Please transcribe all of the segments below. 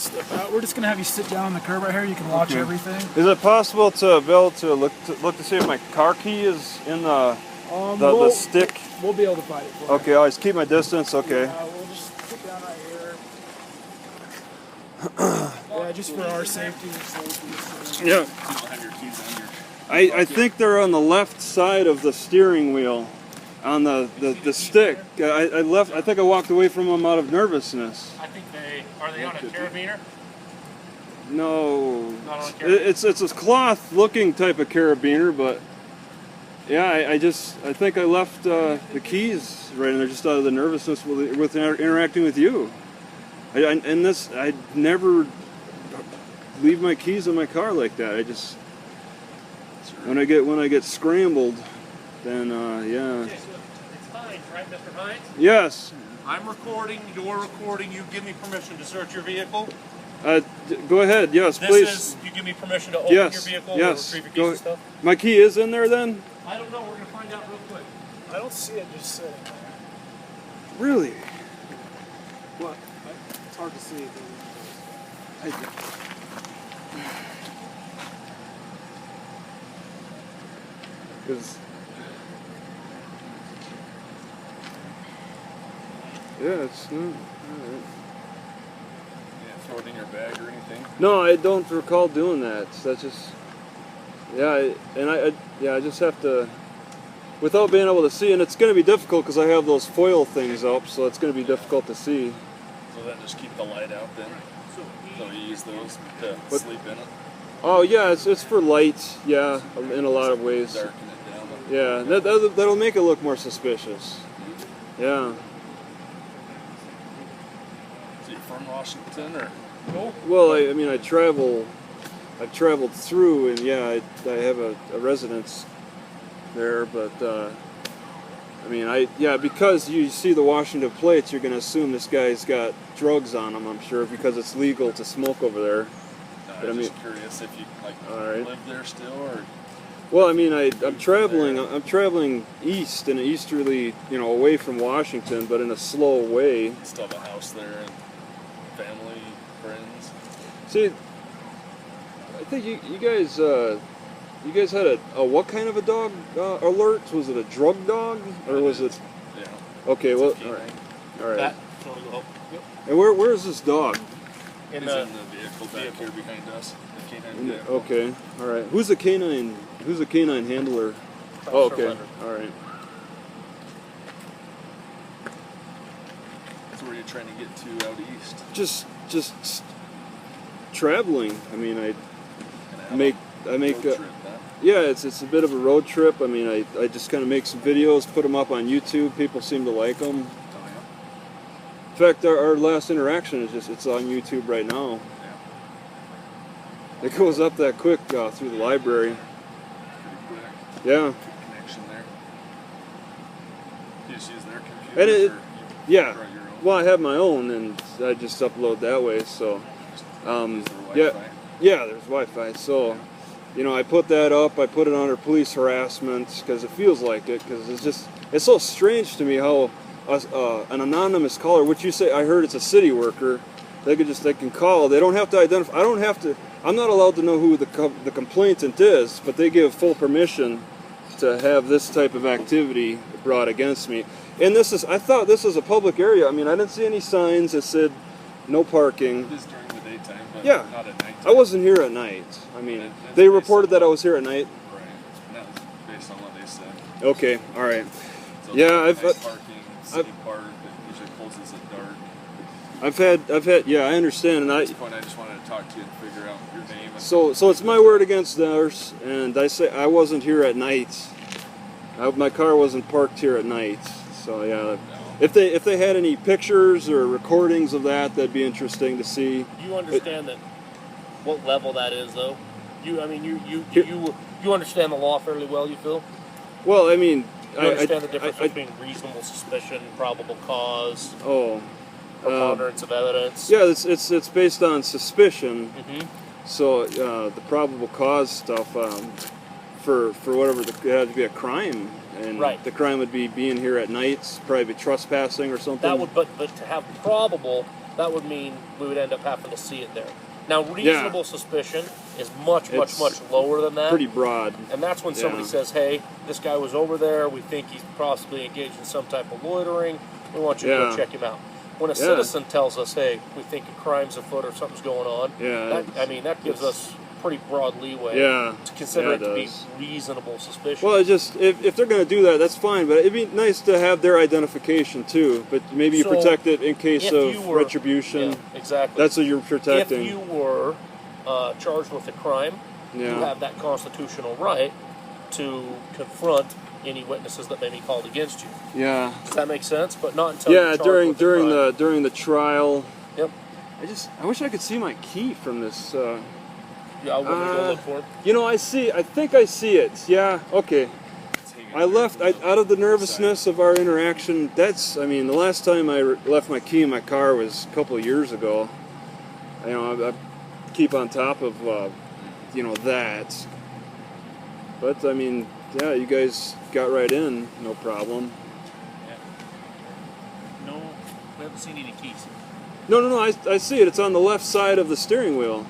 step out. We're just gonna have you sit down on the curb right here. You can watch everything. Is it possible to be able to look to see if my car key is in the stick? We'll be able to find it for you. Okay, I'll just keep my distance. Okay. We'll just sit down right here. Yeah, just for our safety. Yeah. I think they're on the left side of the steering wheel, on the stick. I think I walked away from them out of nervousness. I think are they on a carabiner? No. Not on a carabiner? It's a cloth-looking type of carabiner, but yeah, I think I left the keys right in there just out of the nervousness with interacting with you. I never leave my keys in my car like that. I just when I get scrambled, then yeah. Okay, so it's Hines, right, Mr. Hines? Yes. I'm recording. You're recording. You give me permission to search your vehicle. Go ahead. Yes, please. You give me permission to open your vehicle or retrieve your keys and stuff? My key is in there then? I don't know. We're gonna find out real quick. I don't see it just sitting there. Really? What? It's hard to see. Because yeah, it's not. Right. Throw it in your bag or anything? No, I don't recall doing that. That's just I just have to, without being able to see, and it's going to be difficult because I have those foil things up, so it's going to be difficult to see. So then just keep the light out then. So you use those to sleep in it. Oh yeah, it's for light. Yeah, in a lot of ways. Darken it down. Yeah, that'll make it look more suspicious. Yeah. So you're from Washington or? No. Well, I mean, I've traveled through, and yeah, I have a residence there, but I mean, because you see the Washington plates, you're going to assume this guy's got drugs on him, I'm sure, because it's legal to smoke over there. I was just curious if you live there still, or. Well, I mean, I'm traveling east in an easterly, away from Washington, but in a slow way. Still have a house there and family, friends. See, I think you guys had a what kind of a dog alert? Was it a drug dog or was it? Yeah. Okay, well, all right. And where is this dog? He's in the vehicle back here behind us. The canine vehicle. Okay, all right. Who's the canine handler? Oh, okay, all right. So where are you trying to get to out east? Just traveling. I mean, I make road trip, huh? Yeah, it's a bit of a road trip. I mean, I just kind of make some videos, put them up on YouTube. People seem to like them. Oh, yeah. In fact, our last interaction it's on YouTube right now. Yeah. It goes up that quick through the library. Pretty quick. Yeah. Good connection there. You just use their computer? And yeah. Your own? Well, I have my own, and I just upload that way. So, Is there Wi-Fi? yeah, there's Wi-Fi. So, I put that up. I put it under police harassment because it feels like it. Because it's so strange to me how an anonymous caller, which you say, I heard it's a city worker. They can call. They don't have to identify. I'm not allowed to know who the complainant is, but they give full permission to have this type of activity brought against me. And I thought this was a public area. I mean, I didn't see any signs that said no parking. It is during the daytime, but Yeah. not at night. I wasn't here at night. I mean, they reported that I was here at night. Right. And that was based on what they said. Okay, all right. So Yeah, night parking, city park, that usually closes at dark. I've had. Yeah, I understand, and At this point, I just wanted to talk to you and figure out your name. So it's my word against theirs, and I say I wasn't here at night. My car wasn't parked here at night. So yeah, if they had any pictures or recordings of that, that'd be interesting to see. You understand that what level that is, though? You understand the law fairly well, you feel? Well, I mean, You understand the difference between reasonable suspicion, probable cause, preponderance of evidence? Yeah, it's based on suspicion. Mm-hmm. So the probable cause stuff for whatever it had to be a crime, and the crime would be being here at night, probably trespassing or something. That would, but to have probable, that would mean we would end up having to see it there. Now, reasonable suspicion is much lower than that. Pretty broad. And that's when somebody says, hey, this guy was over there, we think he's possibly engaged in some type of loitering, we want you to go check him out. When a citizen tells us, hey, we think a crime's afoot or something's going on, that gives us pretty broad leeway to consider it to be reasonable suspicion. Well, it's just, if they're going to do that, that's fine, but it'd be nice to have their identification too, but maybe you protect it in case of retribution. Yeah, exactly. That's what you're protecting. If you were charged with a crime, you have that constitutional right to confront any witnesses that may be called against you. Yeah. Does that make sense? But not until you're charged with during the trial. Yep. I wish I could see my key from this. Yeah, I wouldn't go look for it. You know, I think I see it. Yeah, okay. I left, out of the nervousness of our interaction, I mean, the last time I left my key in my car was a couple of years ago. You know, I keep on top of, you know, that. But, I mean, yeah, you guys got right in, no problem. Yeah. No, we haven't seen any keys. No, I see it. It's on the left side of the steering wheel.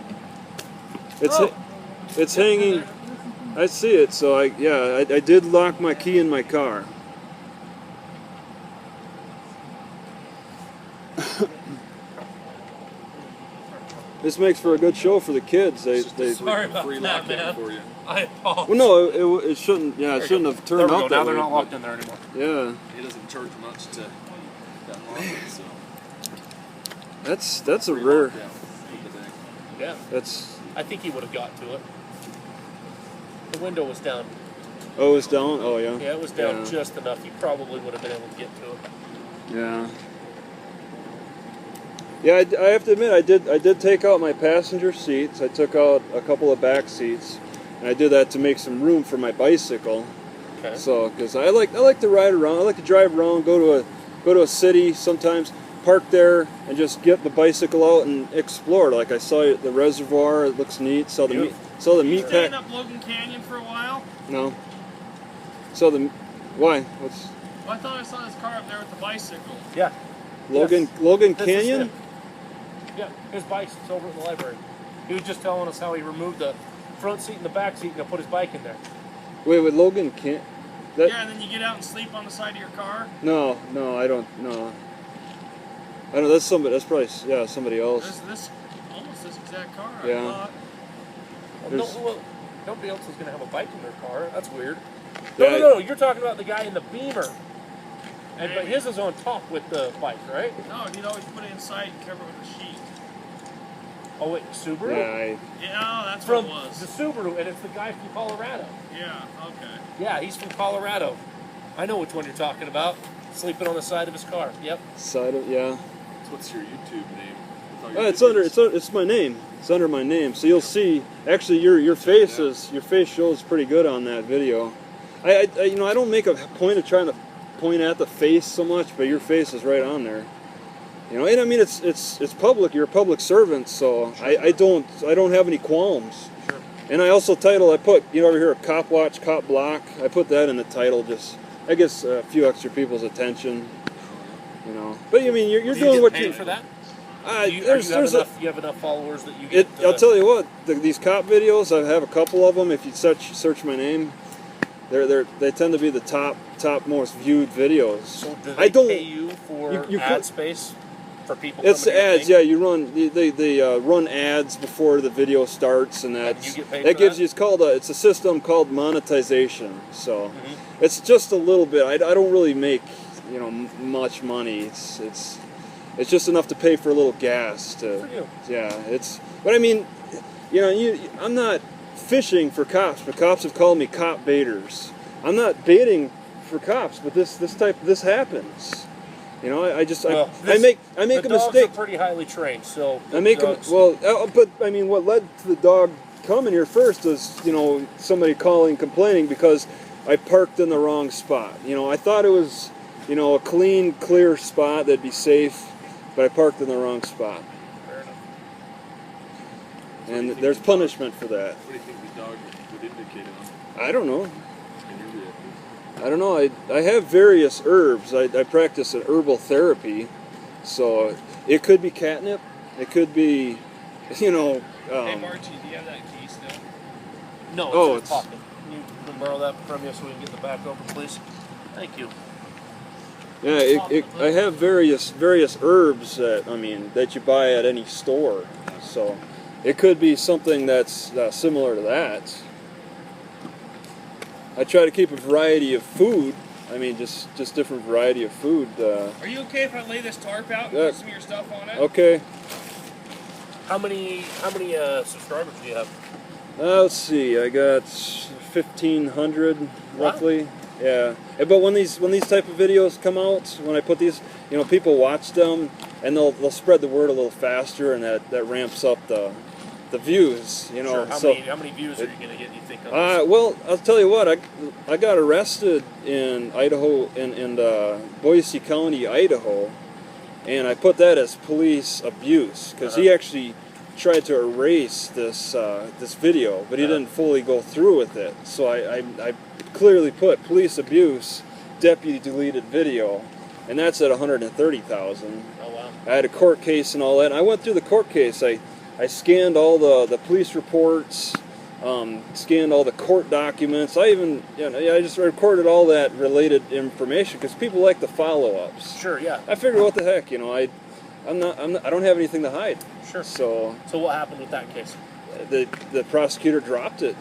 It's hanging. I see it. So I did lock my key in my car. This makes for a good show for the kids. They Sorry about that, man. For you. I apologize. well, no, it shouldn't. Yeah, it shouldn't have turned out that way. Now they're not locked in there anymore. Yeah. He doesn't charge much to that lock, so That's a rare. Yeah. I think he would have got to it. The window was down. Oh, it's down? Oh, yeah. Yeah, it was down just enough. You probably would have been able to get to it. Yeah. Yeah, I have to admit, I did take out my passenger seats. I took out a couple of back seats, and I did that to make some room for my bicycle. Okay. So, because I like to ride around. I like to drive around, go to a city sometimes, park there, and just get the bicycle out and explore. Like I saw the reservoir; it looks neat. Saw the meat pack. Staying up Logan Canyon for a while? No. Why? Well, I thought I saw this car up there with the bicycle. Yeah. Logan That's Canyon? Yeah, his bike's over at the library. He was just telling us how he removed the front seat and the back seat and put his bike in there. Wait, with Logan Canyon? Yeah, and then you get out and sleep on the side of your car? No, I don't. No. I know that's somebody. That's probably somebody else. This almost this exact car. Yeah. I thought. Nobody else is going to have a bike in their car. That's weird. Yeah, No. You're talking about the guy in the Beamer. But his is on top with the bike, right? No, he'd always put it inside and cover it with a sheet. Oh wait, Subaru? Yeah, that's from what it was. the Subaru, and it's the guy from Colorado. Yeah, okay. Yeah, he's from Colorado. I know which one you're talking about. Sleeping on the side of his car. Yep. Side of So what's your YouTube name? it's my name. It's under my name. So you'll see. Actually, your face shows pretty good on that video. I don't make a point of trying to point at the face so much, but your face is right on there. You know, and I mean it's public. You're a public servant, so I don't have any qualms. Sure. And I also I put over here a cop watch, cop block. I put that in the title, just I guess a few extra people's attention. You know, but I mean you're doing what you for that. you have enough followers that you get. I'll tell you what, these cop videos, I have a couple of them. If you search my name, they tend to be the top most viewed videos. So do they pay you for ad space for people? It's ads, yeah. You run they run ads before the video starts, and you get paid that for gives that? you it's a system called monetization. So it's just a little bit. I don't really make much money. It's just enough to pay for a little gas but I mean, I'm not fishing for cops, but cops have called me cop baiters. I'm not baiting for cops, but this happens. I make a mistake. The dogs are pretty highly trained, so but I mean, what led to the dog coming here first is somebody complaining because I parked in the wrong spot. I thought it was a clean, clear spot that'd be safe, but I parked in the wrong spot. Fair enough. And there's punishment for that. What do you think the dog would indicate on? I don't know. In your vehicle? I don't know. I have various herbs. I practice an herbal therapy, So it could be catnip. It could be, you know. Hey Margie, do you have that key still? No, Oh, it's in your pocket. Can you borrow that from you so we can get the back open, please? Thank you. Yeah, I have various herbs that you buy at any store. So it could be something that's similar to that. I try to keep a variety of food. I mean, just different variety of food. Are you okay if I lay this tarp out and put some of your stuff on it? Okay. How many subscribers do you have? Let's see. I got 1,500 roughly. Wow. Yeah. But when these type of videos come out, when I put these, people watch them and they'll spread the word a little faster, and that ramps up the views. Sure. How many views are you going to get? You think? Well, I'll tell you what. I got arrested in Idaho, in Boise County, Idaho, and I put that as police abuse because he actually tried to erase this video, but he didn't fully go through with it. So I clearly put police abuse, deputy deleted video, and that's at 130,000. Oh wow! I had a court case and all that. And I went through the court case. I scanned all the police reports, scanned all the court documents. I even, I just recorded all that related information because people like the follow-ups. Sure, yeah. I figured, what the heck, I don't have anything to hide. Sure. So what happened with that case? The prosecutor dropped it.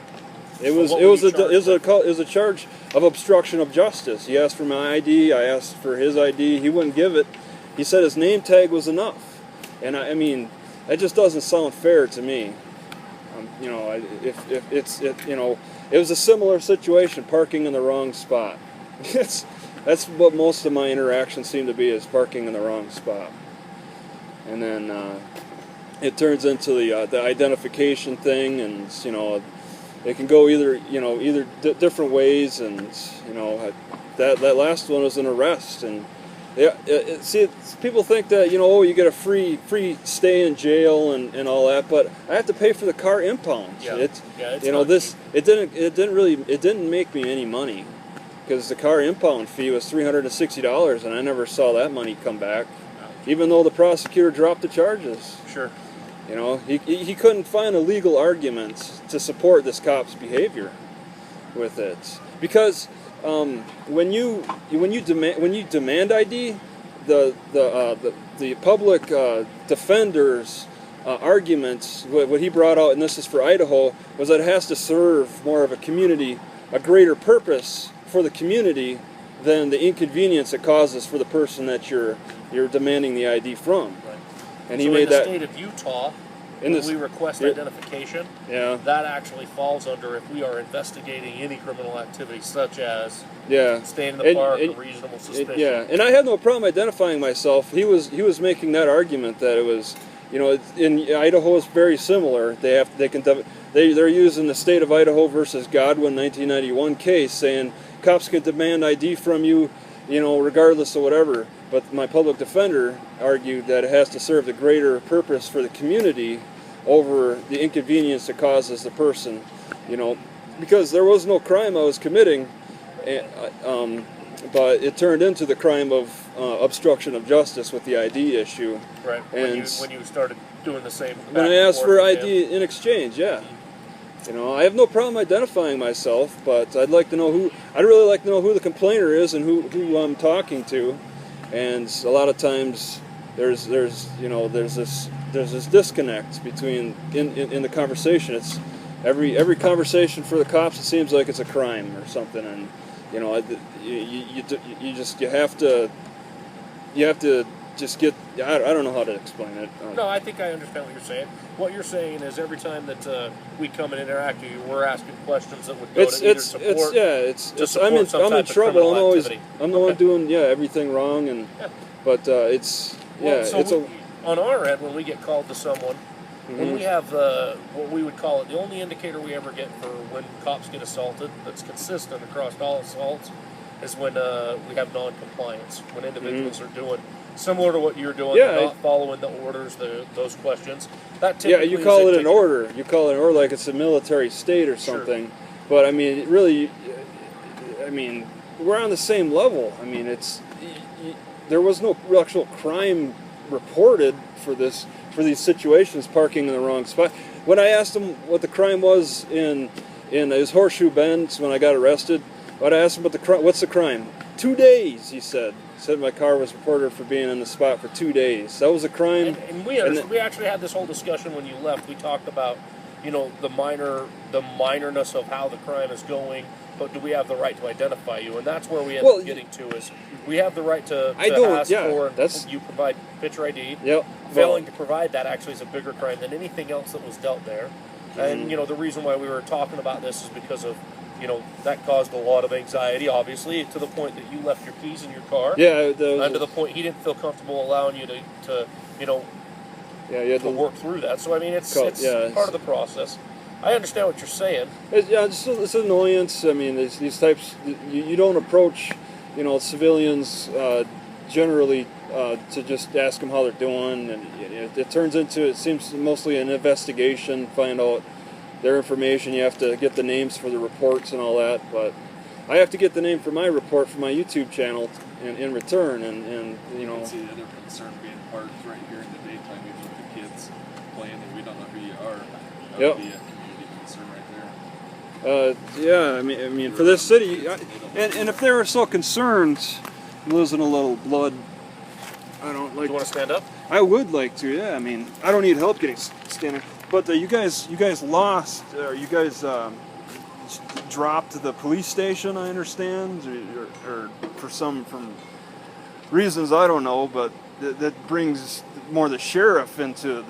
It was a charge of obstruction of justice. He asked for my ID. I asked for his ID. He wouldn't give it. He said his name tag was enough, and I mean. That just doesn't sound fair to me. It was a similar situation, parking in the wrong spot. That's what most of my interactions seem to be, is parking in the wrong spot. And then it turns into the identification thing, and it can go either different ways, and that last one was an arrest. And people think that you get a free stay in jail and all that, but I have to pay for the car impound. It didn't make me any money because the car impound fee was $360, and I never saw that money come back, even though the prosecutor dropped the charges. Sure. He couldn't find a legal argument to support this cop's behavior with it, because. When you demand ID, the public defender's arguments, what he brought out, and this is for Idaho, was that it has to serve more of a community, a greater purpose for the community than the inconvenience it causes for the person that you're demanding the ID from. Right. And he made that in the state of Utah. When we request identification, that actually falls under if we are investigating any criminal activity, such as staying in the park or reasonable suspicion. And I had no problem identifying myself. He was making that argument that it was, in Idaho it's very similar. They're using the state of Idaho versus Godwin 1991 case, saying cops can demand ID from you, regardless of whatever. But my public defender argued that it has to serve the greater purpose for the community over the inconvenience it causes the person, because there was no crime I was committing, but it turned into the crime of obstruction of justice with the ID issue. Right. And when you started doing the same. When I asked for ID in exchange, I have no problem identifying myself, but I'd really like to know who the complainer is and who I'm talking to. And a lot of times there's this disconnect between in the conversation. It's every conversation for the cops, it seems like it's a crime or something, and you have to just get. I don't know how to explain it. No, I think I understand what you're saying. What you're saying is every time that we come and interact with you, we're asking questions that would go to either support. I'm in trouble. I'm the one doing everything wrong, but on our end, when we get called to someone, when we have what we would call it, the only indicator we ever get for when cops get assaulted that's consistent across all assaults is when we have non-compliance, when individuals are doing similar to what you're doing, not following the orders, those questions. That you call it an order. You call it an order like it's a military state or something. Sure. But I mean, really, we're on the same level. I mean, there was no actual crime reported for these situations, parking in the wrong spot. When I asked him what the crime was in his Horseshoe Bend when I got arrested, when I asked him what's the crime? 2 days, he said. Said my car was reported for being in the spot for 2 days. That was a crime. And we actually had this whole discussion when you left. We talked about, you know, the minorness of how the crime is going, but do we have the right to identify you? And that's where we end up getting to is we have the right to ask for, and you provide picture ID. Yep. Failing to provide that actually is a bigger crime than anything else that was dealt there. And, you know, the reason why we were talking about this is because of, you know, that caused a lot of anxiety, obviously, to the point that you left your keys in your car. Yeah. And to the point he didn't feel comfortable allowing you to you know, to work through that. So, I mean, it's part of the process. I understand what you're saying. It's an annoyance. I mean, these types, you don't approach, you know, civilians generally to just ask them how they're doing, and it turns into, it seems mostly an investigation, find out their information. You have to get the names for the reports and all that, but I have to get the name for my report for my YouTube channel in return, and you know. See the other concern being parked right here in the daytime, even with the kids playing, and we don't know who you are. That would be a community concern right there. Yeah, I mean, for this city, and if they were so concerned, losing a little blood, I don't like. You want to stand up? I would like to. Yeah, I mean, I don't need help getting standing. But you guys lost. You guys dropped the police station. I understand, or from reasons I don't know. But that brings more the sheriff into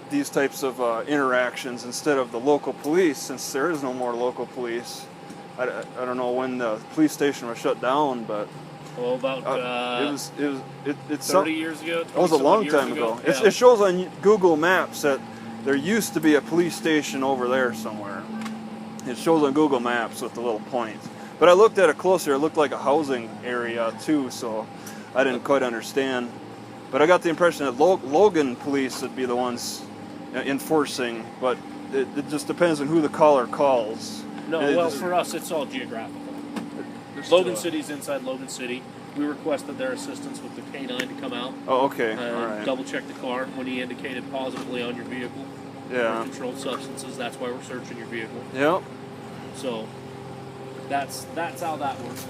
these types of interactions instead of the local police, since there is no more local police. I don't know when the police station was shut down, but Well, about it's 30 years ago. It was a long time ago. Yeah. It shows on Google Maps that there used to be a police station over there somewhere. It shows on Google Maps with the little points. But I looked at it closer. It looked like a housing area too, so I didn't quite understand. But I got the impression that Logan police would be the ones enforcing, but it just depends on who the caller calls. No, well, for us, it's all geographical. Logan City's inside Logan City. We requested their assistance with the K9 to come out. Oh, okay. All right. Double check the car when he indicated positively on your vehicle. Yeah. Controlled substances. That's why we're searching your vehicle. Yep. So that's how that works.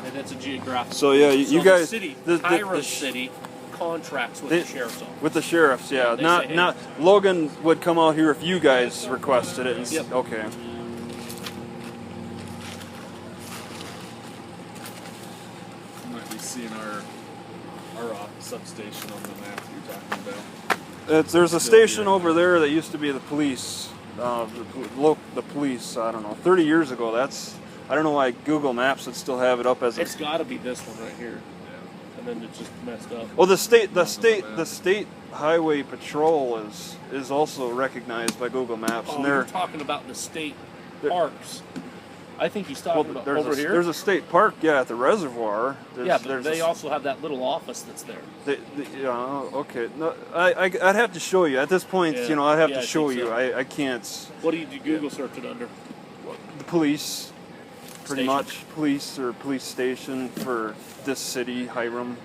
And it's a geographical. So yeah, you guys. The city, Hyrum City, contracts with the sheriff's office. With the sheriffs, yeah. They Not say, hey, not Logan would come out here if you guys requested it. And Yep. Okay. You might be seeing our substation on the map you're talking about. There's a station over there that used to be the police. The police. I don't know. 30 years ago. I don't know why Google Maps would still have it up as. It's got to be this one right here. And then it just messed up. Well, the state highway patrol is also recognized by Google Maps, and you're talking about the state parks. I think he's talking about over here. There's a state park, yeah, at the reservoir. But they also have that little office that's there. Okay. No, I'd have to show you. At this point, I'd have to show you. So. I can't. What do you Google search it under? The police, pretty Station. much. Police or police station for this city, Hyrum.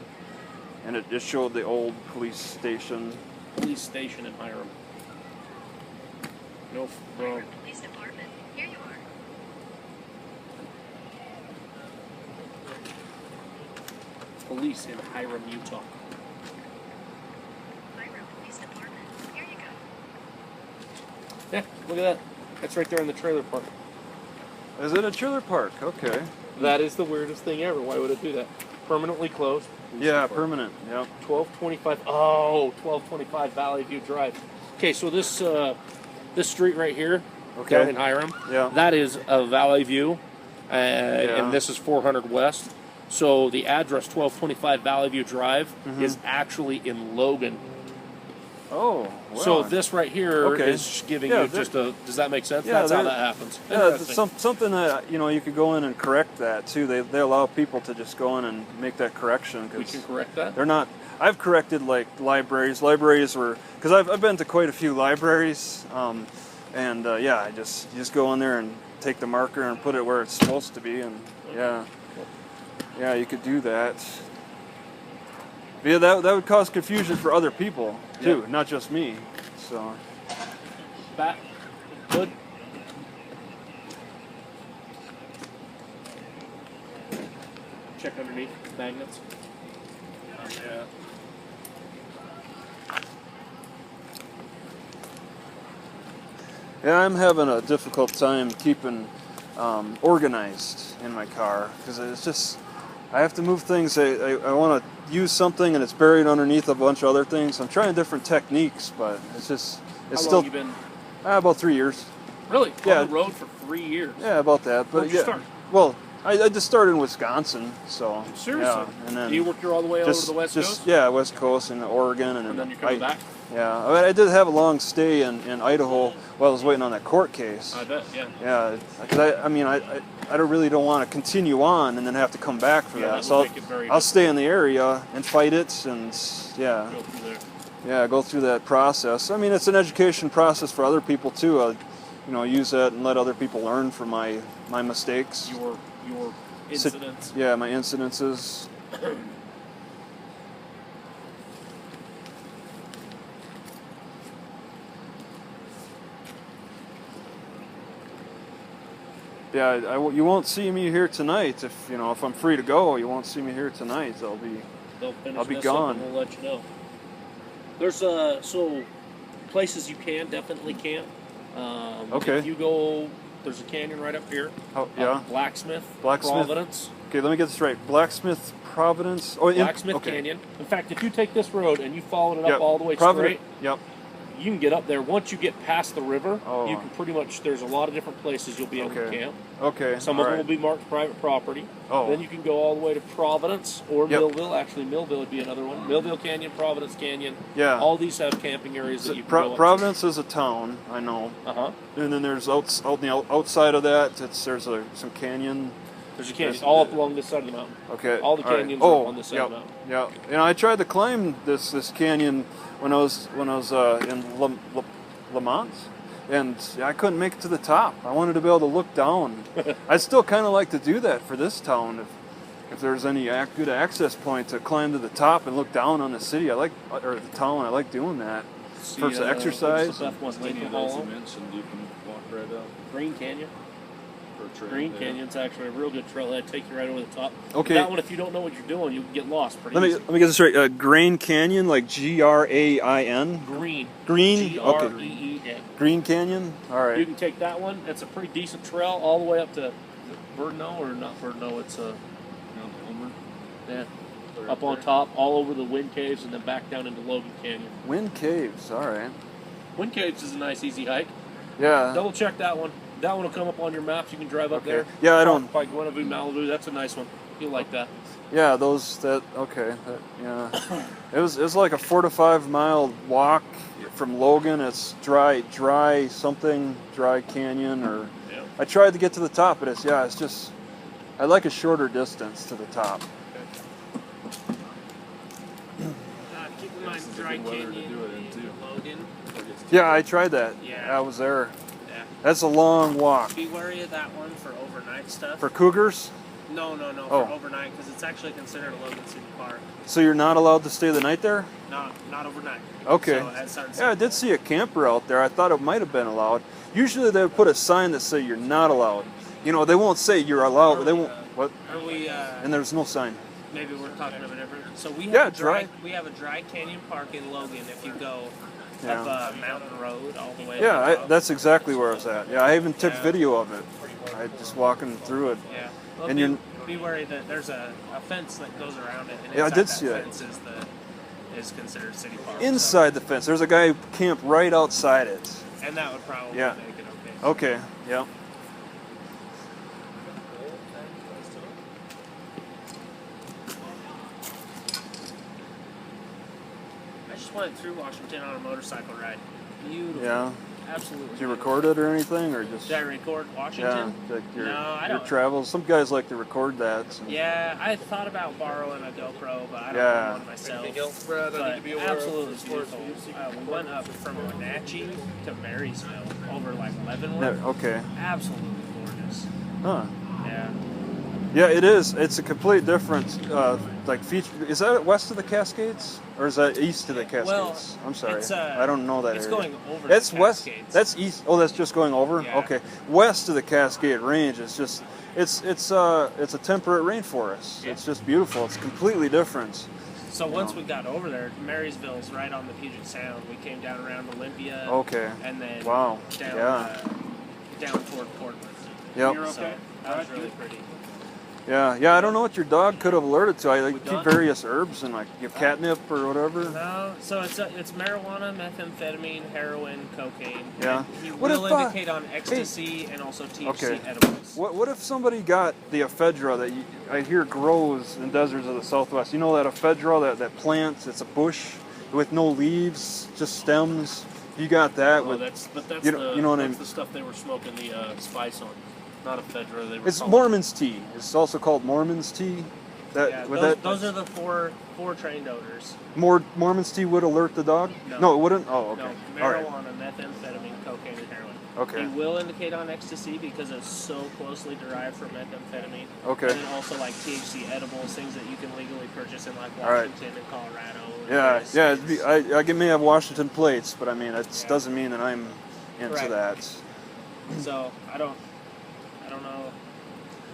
And it showed the old police station. Police station in Hyrum. Nope, wrong. Police department. Here you are. Police in Hyrum, Utah. Hyrum Police Department. Here you go. Yeah, look at that. That's right there in the trailer park. Is it a trailer park? Okay. That is the weirdest thing ever. Why would it do that? Permanently closed. Yeah, permanent. Yep. 1225. Oh, 1225 Valley View Drive. Okay, so this street right here, down in Hyrum, that is a Valley View, and this is 400 West. So the address 1225 Valley View Drive is actually in Logan. Oh, wow. So this right here is giving you just a. Does that make sense? Yeah, that's how that happens. Yeah, something that you could go in and correct that too. They allow people to just go in and make that correction. We can correct that. They're not. I've corrected like libraries. Libraries were because I've been to quite a few libraries, and you just go in there and take the marker and put it where it's supposed to be, and yeah, you could do that. Yeah, that would cause confusion for other people too, not just me. So. Back. Good. Check underneath magnets. Yeah. Yeah, I'm having a difficult time keeping organized in my car because it's just I have to move things. I want to use something and it's buried underneath a bunch of other things. I'm trying different techniques, but it's How still long you been? About 3 years. Really? Yeah. On the road for 3 years. Yeah, about that. But Where'd you start? Well, I just started in Wisconsin, so Seriously? yeah, and then Do you work your all the way over to the West Coast? Yeah, West Coast and Oregon, And then you're coming back? Yeah, I did have a long stay in Idaho while I was waiting on that court case. I bet, yeah. Yeah, because I really don't want to continue on and then have to come back for that. That So would make it very I'll stay in the area and fight it, and yeah, Go through there. yeah, go through that process. I mean, it's an education process for other people too. Use that and let other people learn from my mistakes. Your incidents. Yeah, my incidences. Yeah, you won't see me here tonight. If I'm free to go, you won't see me here tonight. They'll finish I'll be this gone. up and we'll let you know. There's so places you definitely camp. Okay. If you go, there's a canyon right up here. Oh, yeah. Blacksmith, Blacksmith. Providence. Okay, let me get this right. Blacksmith, Providence. Oh, Blacksmith okay. Canyon. In fact, if you take this road and you follow it up Yep. all the way Providence. straight, Yep. you can get up there. Once you get past the river, Oh. you can pretty much. There's a lot of different places you'll be able to Okay. camp. Okay. Some all of them right. will be marked private property. Oh. Then you can go all the way to Providence or Yep. Millville. Actually, Millville would be another one. Millville Canyon, Providence Canyon. Yeah. All these have camping areas that you can go up Providence is a town, I know. to. Uh-huh. And then there's outside of that, there's some canyon. There's a canyon all up along this side of the mountain. Okay. All the right. canyons are on this side yep, of the mountain. Yeah. I tried to climb this canyon when I was in Lamont, and I couldn't make it to the top. I wanted to be able to look down. I'd still kind of like to do that for this town if there's any good access point to climb to the top and look down on the city. Or the town. I like doing that. For some exercise. What's the Beth West Lake Any of those you Hall? mentioned, you can walk right up Green Canyon. for a trail. Green Canyon's actually a real good trailhead. Take you right over the top. Okay. That one, if you don't know what you're doing, you can get lost pretty Let easy. me get this right. Grain Canyon, like Grain. Green. Green. Okay. Green. Green Canyon. All right. You can take that one. It's a pretty decent trail all the way up to Verdno, or not Verdno. It's Mount Homer. yeah, Right up on there. top, all over the Wind Caves, and then back down into Logan Canyon. Wind Caves. All right. Wind Caves is a nice, easy hike. Yeah. Double check that one. That one will come up on your maps. You can drive up Okay. there. Yeah, I don't. By Guinevere, Malibu. That's a nice one. You'll like that. Yeah, yeah. It was like a 4 to 5 mile walk from Logan. It's dry canyon, or Yeah. I tried to get to the top, but it's just I like a shorter distance to the top. Keep in This is a good weather to do it in too. Logan. Yeah, I tried that. Yeah. I was there. Yeah. That's a long walk. Be wary of that one for overnight stuff. For cougars? No, Oh. for overnight, because it's actually considered a Logan City Park. So you're not allowed to stay the night there? Not overnight. Okay. So at sunset. Yeah, I did see a camper out there. I thought it might have been allowed. Usually they would put a sign that say you're not allowed. They won't say you're allowed, but they won't. What? Are we? And there's no sign. Maybe we're talking of a different. So we have Yeah, a dry. dry. We have a dry canyon park in Logan. If you go Yeah. up Mountain Road all the way. Yeah, up above. that's exactly where I was at. Yeah, I even took Yeah. video of it. I just walking through it. Yeah. Well, And be wary that there's a fence that goes around it. And Yeah, I inside did that see that. fence is considered city park. so- Inside the fence, there's a guy who camped right outside it. And that would probably Yeah. make it okay. Okay, yeah. I just went through Washington on a motorcycle ride. Beautiful. Yeah. Absolutely. Did you record it or anything, or just? Did I record Yeah, Washington? like your, No, I your don't. travels. Some guys like to record that. So. Yeah, I thought about borrowing a GoPro, but I don't Yeah. own one myself. Anything else, Brad, I need to be But aware of absolutely as far as beautiful. music? We went up from Wenatchee to Marysville over like Yeah, Leavenworth. okay. Absolutely gorgeous. Huh. Yeah. Yeah, it is. It's a complete different like feature. Is that west of the Cascades or is that east of the Cascades? Well, I'm sorry, it's, I don't know that It's area. going over That's the west. Cascades. That's east. Oh, that's just going over. Yeah. Okay, west of the Cascade Range. It's just it's a temperate rainforest. Yeah. It's just beautiful. It's completely different. So once we got over there, Marysville's right on the Puget Sound. We came down around Olympia. Okay. And then Wow. down, Yeah. Down toward Portland. Yep. You're okay? So that was really pretty. Yeah. I don't know what your dog could have alerted to. I like, keep done? various herbs and like give catnip or whatever. No, so it's marijuana, methamphetamine, heroin, cocaine. Yeah. He What will if, indicate on ecstasy and also THC Okay. edibles. What if somebody got the ephedra that I hear grows in deserts of the Southwest? You know that ephedra, that plant, it's a bush with no leaves, just stems. You got that with That's you know what I mean? the stuff they were smoking the spice on, not ephedra. They were It's calling Mormon's tea. It's also called Mormon's tea. Yeah, those are the four trained odors. Mormon's tea would alert the dog? No. It wouldn't? Oh, okay. No, All right. marijuana, methamphetamine, cocaine, and heroin. Okay. He will indicate on ecstasy because it's so closely derived from methamphetamine. Okay. And then also like THC edibles, things that you can legally purchase in like All right. Washington and Colorado. and Yeah, various yeah. states. I may have Washington plates, but I mean, it Yeah. doesn't mean that I'm into Right. that. So I don't know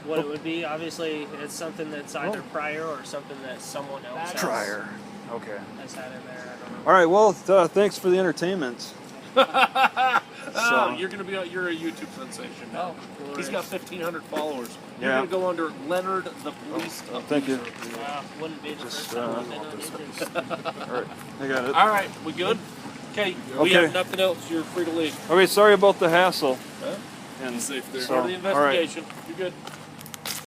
what it would be. Obviously, it's something that's either prior or something that someone else Prior. Okay. has had in there. I don't know. All right. Well, thanks for the entertainment. Oh, you're a YouTube sensation now. Oh, He's got 1,500 followers. You're Yeah. gonna go under Leonard the Police. Thank you. Wouldn't be the first Just, time I've been on YouTube. All right. I got it. All right, we good? Okay. We Okay. have nothing else. You're free to leave. Okay. Sorry about the hassle. Huh? And Be safe there. so, Part of the all right. investigation. You're good.